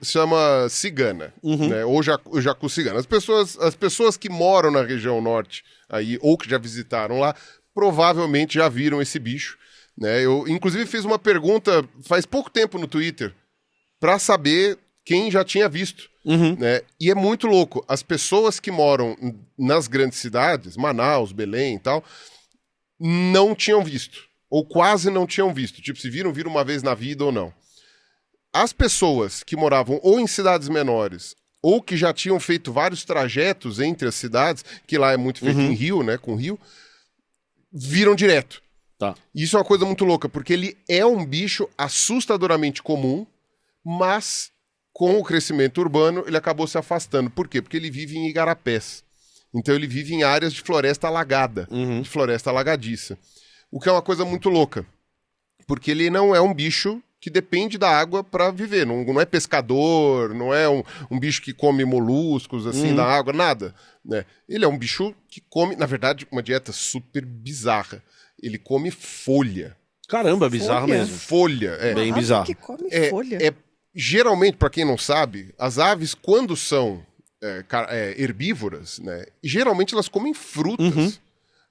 chama cigana, né? Ou jacu cigana. As pessoas que moram na região norte aí, ou que já visitaram lá, provavelmente já viram esse bicho, né? Eu, inclusive, fiz uma pergunta faz pouco tempo no Twitter para saber quem já tinha visto, né? E é muito louco. As pessoas que moram nas grandes cidades, Manaus, Belém e tal, não tinham visto, ou quase não tinham visto. Tipo, se viram uma vez na vida ou não. As pessoas que moravam ou em cidades menores, ou que já tinham feito vários trajetos entre as cidades, que lá é muito feito em rio, né, com rio, viram direto. Tá. Isso é uma coisa muito louca, porque ele é um bicho assustadoramente comum, mas com o crescimento urbano ele acabou se afastando. Por quê? Porque ele vive em igarapés. Então ele vive em áreas de floresta alagada, de floresta alagadiça. O que é uma coisa muito louca, porque ele não é um bicho que depende da água para viver. Não é pescador, não é um bicho que come moluscos assim da água, nada. Né? Ele é um bicho que come, na verdade, uma dieta super bizarra. Ele come folha. Caramba, bizarro Folha? mesmo. Folha, é. Bem Ave bizarro. que come É, folha. geralmente, para quem não sabe, as aves, quando são herbívoras, né, geralmente elas comem frutas.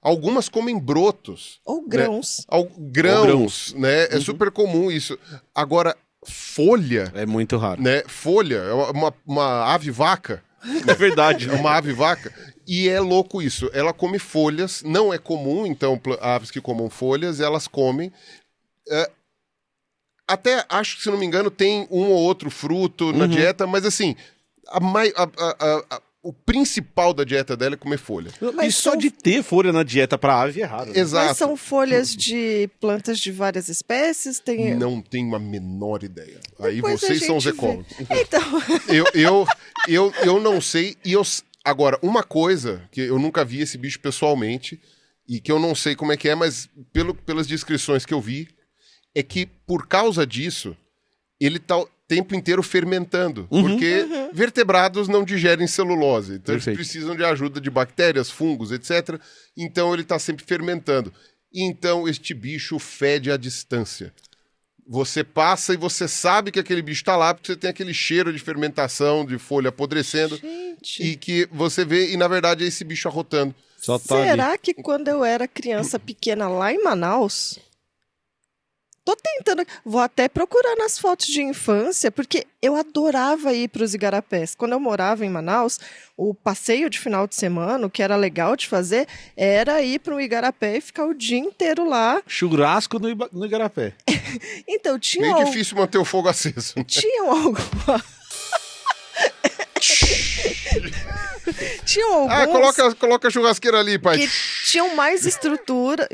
Algumas comem brotos. Ou grãos. Grãos, né? É super comum isso. Agora, folha, É muito raro. né? Folha é uma ave vaca. É verdade. É uma ave vaca. E é louco isso. Ela come folhas, não é comum, então, aves que comam folhas, elas comem. Até acho que, se não me engano, tem um ou outro fruto na dieta, mas assim, o principal da dieta dela é comer folha. Mas E só são- de ter folha na dieta pra ave é raro. Né? Exato. Mas são folhas de plantas de várias espécies? Tem... Não tenho a menor ideia. Aí Depois vocês a são os gente vê. ecólogos. Então, Eu não sei. Agora, uma coisa que eu nunca vi esse bicho pessoalmente e que eu não sei como é que é, mas pelas descrições que eu vi, é que por causa disso, ele tá o tempo inteiro fermentando. Porque vertebrados não digerem celulose. Então Perfeito. eles precisam de ajuda de bactérias, fungos, etc. Então ele tá sempre fermentando. Então este bicho fede à distância. Você passa e você sabe que aquele bicho tá lá porque você tem aquele cheiro de fermentação, de folha apodrecendo. gente, E que você vê, e na verdade é esse bicho arrotando. Só tá ali. será que quando eu era criança pequena lá em Manaus... Tô tentando... Vou até procurar nas fotos de infância, porque eu adorava ir para os igarapés. Quando eu morava em Manaus, o passeio de final de semana, o que era legal de fazer, era ir para um igarapé e ficar o dia inteiro lá. Churrasco no Igarapé. Então, tinha Meio difícil manter o fogo aceso. tinham alguma... tinham alguns... Coloca a churrasqueira ali, pai. que tinham mais estrutura,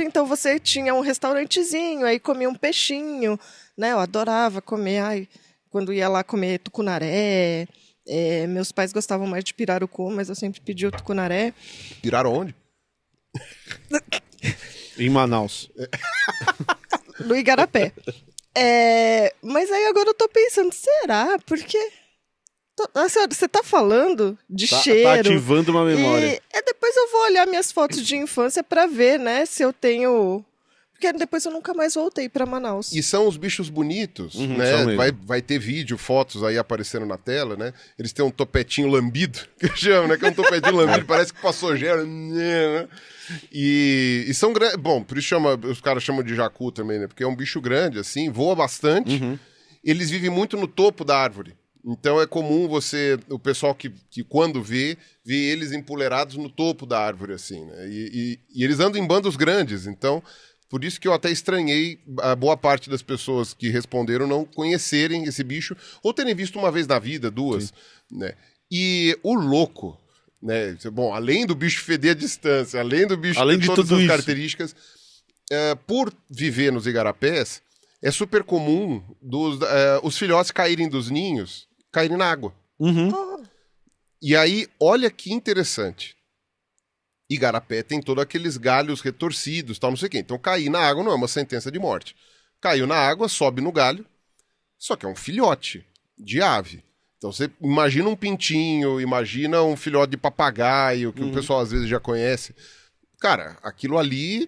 então você tinha um restaurantezinho, aí comia um peixinho, né? Eu adorava comer, quando ia lá comer tucunaré. Meus pais gostavam mais de pirarucu, mas eu sempre pedi o tucunaré. Tiraram onde? Em Manaus. No igarapé. Mas aí agora eu tô pensando, será? Porque você tá falando de cheiro. Tá ativando uma memória. E depois eu vou olhar minhas fotos de infância pra ver, né, se eu tenho... Porque depois eu nunca mais voltei pra Manaus. E são os bichos bonitos, são né? mesmo. Vai ter vídeo, fotos aí aparecendo na tela, né? Eles têm um topetinho lambido, que chama, né? Que é um topetinho lambido, parece que passou gel, né? E são grandes. Bom, por isso os caras chamam de jacu também, né? Porque é um bicho grande, assim, voa bastante. Eles vivem muito no topo da árvore. Então é comum o pessoal que quando vê eles empoleirados no topo da árvore, assim, né? E eles andam em bandos grandes, então... Por isso que eu até estranhei a boa parte das pessoas que responderam não conhecerem esse bicho, ou terem visto uma vez na vida, duas, né? E o louco, né? Bom, além do bicho feder à distância, além do bicho Além ter de todas tudo as isso. características, por viver nos igarapés, é super comum os filhotes caírem dos ninhos, caírem na água. E aí, olha que interessante. Igarapé tem todos aqueles galhos retorcidos, tal, não sei o quê. Então, cair na água não é uma sentença de morte. Caiu na água, sobe no galho, só que é um filhote de ave. Então, você imagina um pintinho, imagina um filhote de papagaio, que o pessoal às vezes já conhece. Cara, aquilo ali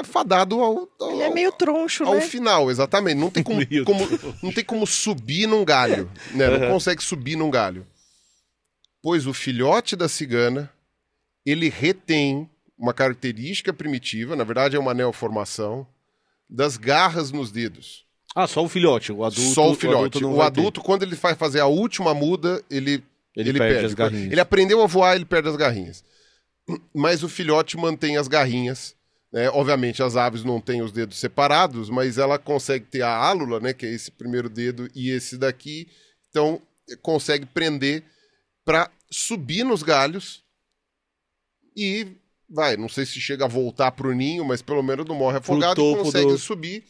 tá fadado Ele é meio troncho, ao né? final, exatamente. Não tem não tem como subir num galho, né? Não consegue subir num galho. Pois o filhote da cigana, ele retém uma característica primitiva, na verdade é uma neoformação, das garras nos dedos. Ah, só o filhote, o adulto. Só o filhote. não O vai adulto, quando ele vai fazer a última muda, ele perde as garrinhas. Ele aprendeu a voar, ele perde as garrinhas. Mas o filhote mantém as garrinhas. Né? Obviamente, as aves não têm os dedos separados, mas ela consegue ter a álula, né, que é esse primeiro dedo, e esse daqui. Então, consegue prender para subir nos galhos e não sei se chega a voltar pro ninho, mas pelo menos não morre afogado e consegue subir.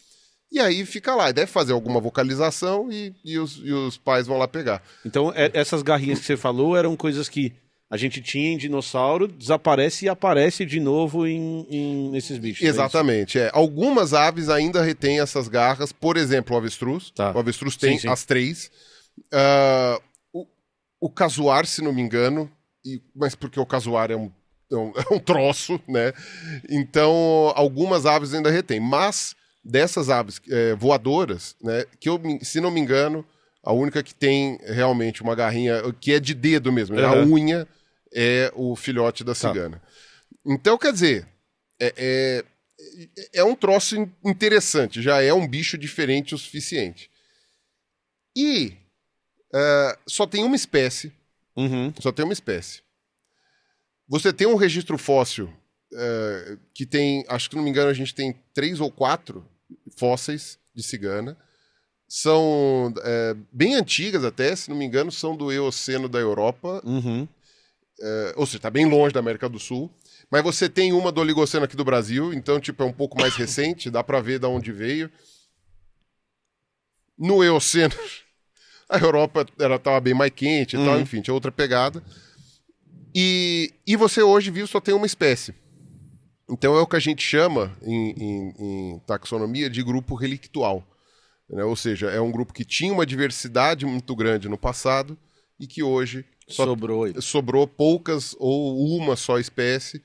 E aí fica lá, e deve fazer alguma vocalização e os pais vão lá pegar. Então, essas garrinhas que você falou eram coisas que a gente tinha em dinossauro, desaparece e aparece de novo nesses bichos. Exatamente, Algumas aves ainda retêm essas garras, por exemplo, o avestruz. Tá. O avestruz tem as 3. O casuar, se não me engano, mas porque o casuar é um troço, né? Então, algumas aves ainda retêm. Mas, dessas aves voadoras, né, que se não me engano, a única que tem realmente uma garrinha, que é de dedo mesmo, né? A unha é o filhote da cigana. Tá. Então, quer dizer, é um troço interessante, já é um bicho diferente o suficiente. E só tem uma espécie. Só tem uma espécie. Você tem um registro fóssil que tem, acho que não me engano, a gente tem 3 ou 4 fósseis de cigana. São bem antigas até, se não me engano, são do Eoceno da Europa. Ou seja, está bem longe da América do Sul. Mas você tem uma do Oligoceno aqui do Brasil, então tipo, é um pouco mais recente, dá para ver de onde veio. No Eoceno, a Europa estava bem mais quente e tal, enfim, tinha outra pegada. E você hoje viu só tem uma espécie. Então é o que a gente chama em taxonomia de grupo relictual. Né? Ou seja, é um grupo que tinha uma diversidade muito grande no passado e que hoje sobrou poucas ou uma só espécie,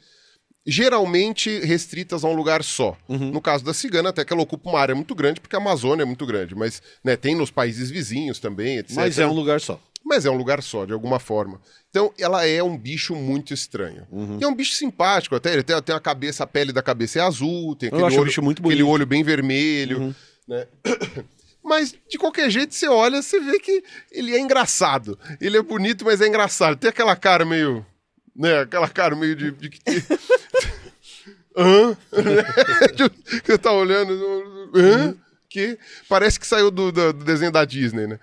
geralmente restritas a um lugar só. No caso da cigana, até que ela ocupa uma área muito grande, porque a Amazônia é muito grande, mas né, tem nos países vizinhos também, etc. Mas é um lugar só. Mas é um lugar só, de alguma forma. Então, ela é um bicho muito estranho. E é um bicho simpático, até. Ele tem a cabeça, a pele da cabeça é azul, tem aquele olho bem vermelho, né? Mas, de qualquer jeito, você olha, você vê que ele é engraçado. Ele é bonito, mas é engraçado. Tem aquela cara meio... né? Aquela cara meio de que... Você tá olhando... Que parece que saiu do desenho da Disney, né?